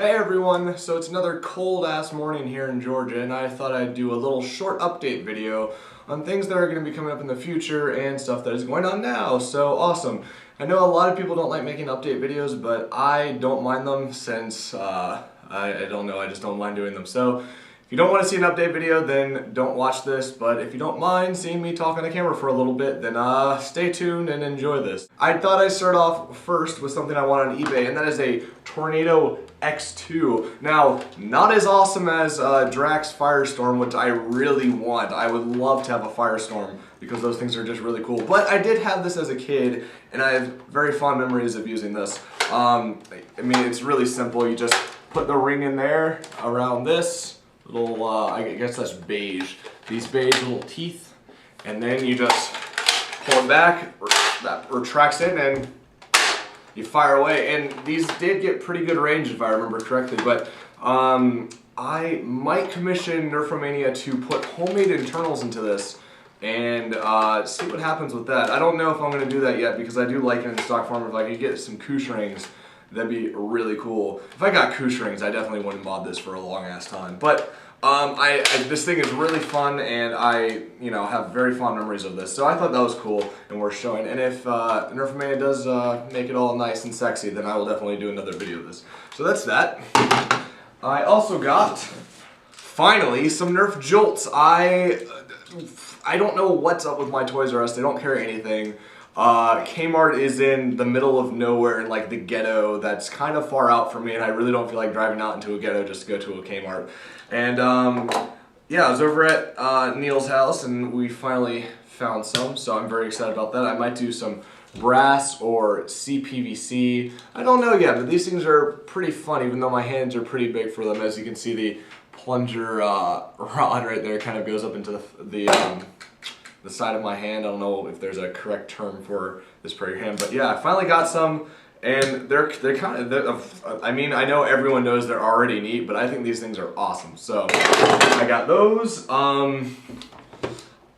Hey everyone, so it's another cold ass morning here in Georgia and I thought I'd do a little short update video on things that are going to be coming up in the future and stuff that is going on now. So awesome. I know a lot of people don't like making update videos, but I don't mind them since I don't know, I just don't mind doing them. So if you don't want to see an update video, then don't watch this, but if you don't mind seeing me talk on the camera for a little bit, then stay tuned and enjoy this. I thought I'd start off first with something I want on eBay, and that is a Tornado X2. Now, not as awesome as Drax Firestorm, which I really want. I would love to have a Firestorm because those things are just really cool. But I did have this as a kid, and I have very fond memories of using this. I mean, it's really simple. You just put the ring in there around this little, I guess that's beige. These beige little teeth, and then you just pull it back, that retracts in, and you fire away. And these did get pretty good range if I remember correctly, but I might commission Nerfomania to put homemade internals into this and see what happens with that. I don't know if I'm going to do that yet because I do like it in stock form. If I could get some Koosh rings, that'd be really cool. If I got Koosh rings, I definitely wouldn't mod this for a long ass time. But this thing is really fun, and I have very fond memories of this. So I thought that was cool and worth showing. And if Nerfomania does make it all nice and sexy, then I will definitely do another video of this. So that's that. I also got, finally, some Nerf Jolts. I don't know what's up with my Toys R Us. They don't carry anything. Kmart is in the middle of nowhere in like the ghetto that's kind of far out from me, and I really don't feel like driving out into a ghetto just to go to a Kmart. And yeah, I was over at Neil's house and we finally found some, so I'm very excited about that. I might do some brass or CPVC. I don't know yet, but these things are pretty fun even though my hands are pretty big for them. As you can see, the plunger rod right there kind of goes up into the side of my hand. I don't know if there's a correct term for this part of your hand, but yeah, I finally got some, and they're kind of, I mean, I know everyone knows they're already neat, but I think these things are awesome. So I got those.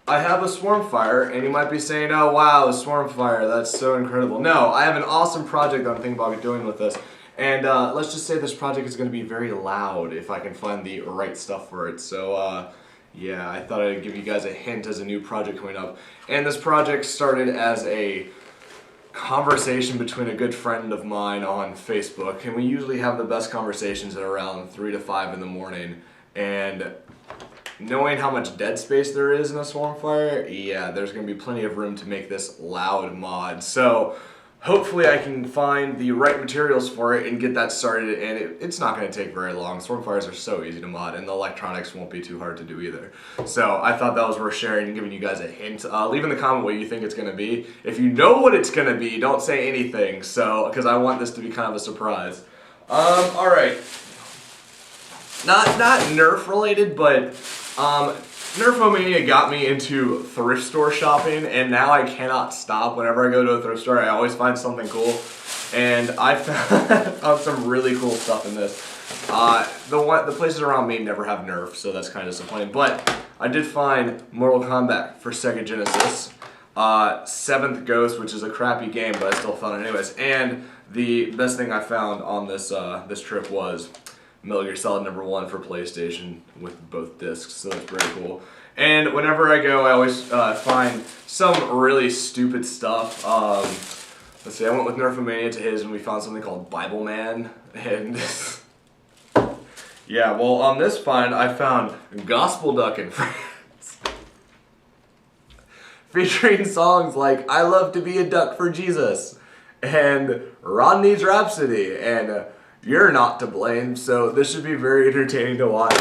I have a Swarmfire, and you might be saying, oh wow, a Swarmfire, that's so incredible. No, I have an awesome project I'm thinking about doing with this, and let's just say this project is going to be very loud if I can find the right stuff for it. So yeah, I thought I'd give you guys a hint as a new project coming up. And this project started as a conversation between a good friend of mine on Facebook, and we usually have the best conversations at around 3 to 5 in the morning. And knowing how much dead space there is in a Swarmfire, yeah, there's going to be plenty of room to make this loud mod. So hopefully I can find the right materials for it and get that started, and it's not going to take very long. Swarmfires are so easy to mod, and the electronics won't be too hard to do either. So I thought that was worth sharing and giving you guys a hint. Leave in the comment what you think it's going to be. If you know what it's going to be, don't say anything, so because I want this to be kind of a surprise. Alright. Not Nerf related, but Nerfomania got me into thrift store shopping, and now I cannot stop. Whenever I go to a thrift store, I always find something cool, and I found some really cool stuff in this. The places around Mead never have Nerf, so that's kind of disappointing, but I did find Mortal Kombat for Sega Genesis, 7th Ghost, which is a crappy game, but I still found it anyways, and the best thing I found on this this trip was Metal Gear Solid #1 for PlayStation with both discs, so that's very cool. And whenever I go, I always find some really stupid stuff. Let's see, I went with Nerfomania to his, and we found something called Bible Man, and yeah, well, on this find, I found Gospel Duck and Friends, featuring songs like I Love to Be a Duck for Jesus, and Rodney's Rhapsody, and You're Not to Blame, so this should be very entertaining to watch.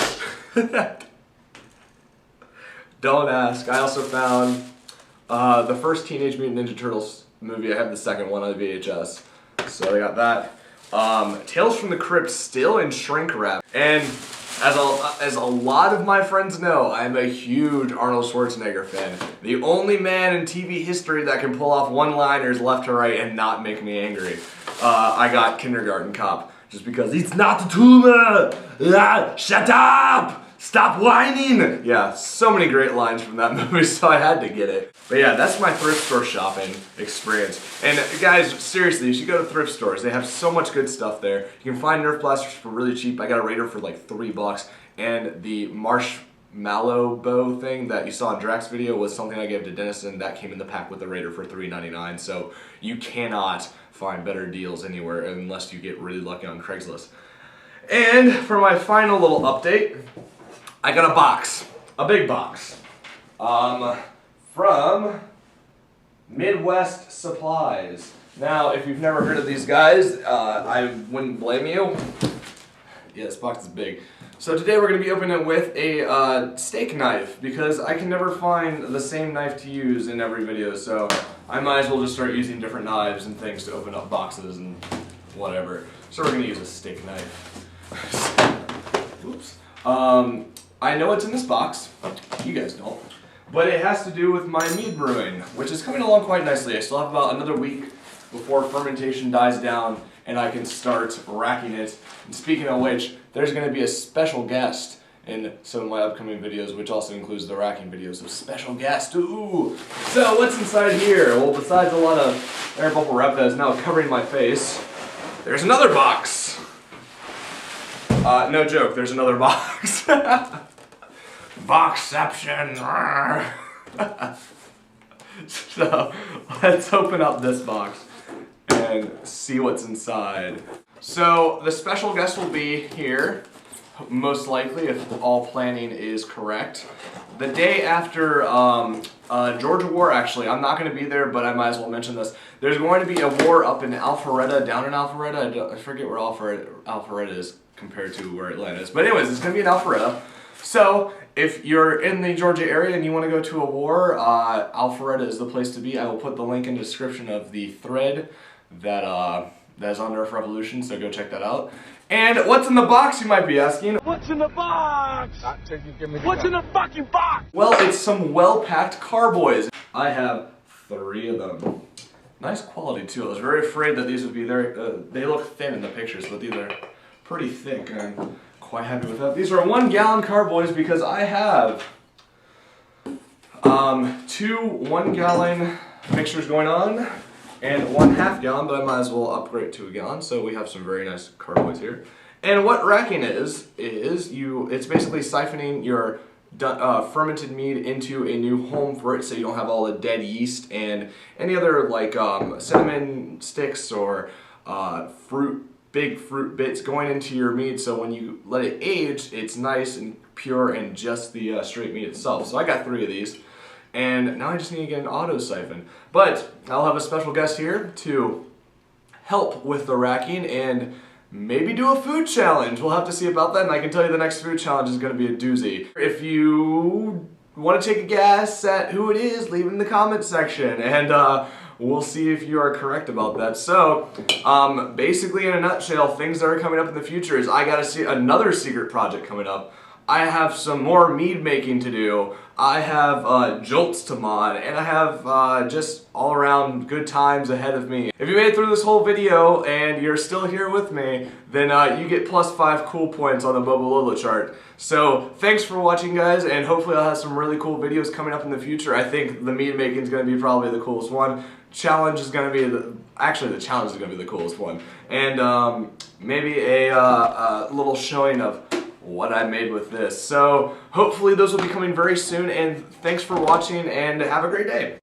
Don't ask. I also found the first Teenage Mutant Ninja Turtles movie. I have the second one on VHS, so I got that. Tales from the Crypt still in shrink wrap, and as a lot of my friends know, I'm a huge Arnold Schwarzenegger fan. The only man in TV history that can pull off one-liners left to right and not make me angry. I got Kindergarten Cop. Just because it's not a tumor! Shut up! Stop whining! Yeah, so many great lines from that movie, so I had to get it. But yeah, that's my thrift store shopping experience. And guys, seriously, you should go to thrift stores. They have so much good stuff there. You can find Nerf blasters for really cheap. I got a Raider for like $3, and the marshmallow bow thing that you saw in Drax's video was something I gave to Dennis, and that came in the pack with the Raider for $3.99. So you cannot find better deals anywhere unless you get really lucky on Craigslist. And for my final little update, I got a box, a big box, from Midwest Supplies. Now, if you've never heard of these guys, I wouldn't blame you. Yeah, this box is big. So today we're going to be opening it with a steak knife, because I can never find the same knife to use in every video, so I might as well just start using different knives and things to open up boxes and whatever. So we're going to use a steak knife. Oops. I know what's in this box, you guys don't, but it has to do with my Mead brewing, which is coming along quite nicely. I still have about another week before fermentation dies down and I can start racking it. And speaking of which, there's going to be a special guest in some of my upcoming videos, which also includes the racking videos, so special guest, ooh! So what's inside here? Well, besides a lot of air bubble wrap that is now covering my face, there's another box! No joke, there's another box. Boxception! So, let's open up this box and see what's inside. So, the special guest will be here, most likely, if all planning is correct. The day after Georgia War, actually, I'm not going to be there, but I might as well mention this. There's going to be a war up in Alpharetta, down in Alpharetta. I forget where Alpharetta is compared to where Atlanta is. But anyways, it's going to be in Alpharetta. So, if you're in the Georgia area and you want to go to a war, Alpharetta is the place to be. I will put the link in the description of the thread that is on Nerf Revolution, so go check that out. And what's in the box, you might be asking? What's in the box? What's in the fucking box? Well, it's some well-packed carboys. I have 3 of them. Nice quality too. I was very afraid that these would be very, they look thin in the pictures, but these are pretty thick, and I'm quite happy with that. These are 1-gallon carboys because I have 2 1-gallon mixtures going on and 1 half-gallon, but I might as well upgrade to a gallon, so we have some very nice carboys here. And what racking is it's basically siphoning your fermented mead into a new home for it, so you don't have all the dead yeast and any other like cinnamon sticks or big fruit bits going into your mead, so when you let it age, it's nice and pure and just the straight mead itself. So I got 3 of these, and now I just need to get an auto siphon. But I'll have a special guest here to help with the racking and maybe do a food challenge. We'll have to see about that, and I can tell you the next food challenge is going to be a doozy. If you want to take a guess at who it is, leave it in the comment section, and we'll see if you are correct about that. So, basically in a nutshell, things that are coming up in the future is I gotta see another secret project coming up. I have some more mead making to do. I have Jolts to mod, and I have just all around good times ahead of me. If you made it through this whole video and you're still here with me, then you get +5 cool points on the Bobo Lolo chart. So thanks for watching, guys, and hopefully I'll have some really cool videos coming up in the future. I think the mead making is going to be probably the coolest one. Challenge is going to be actually the challenge is going to be the coolest one, and maybe a little showing of what I made with this. So hopefully those will be coming very soon, and thanks for watching and have a great day.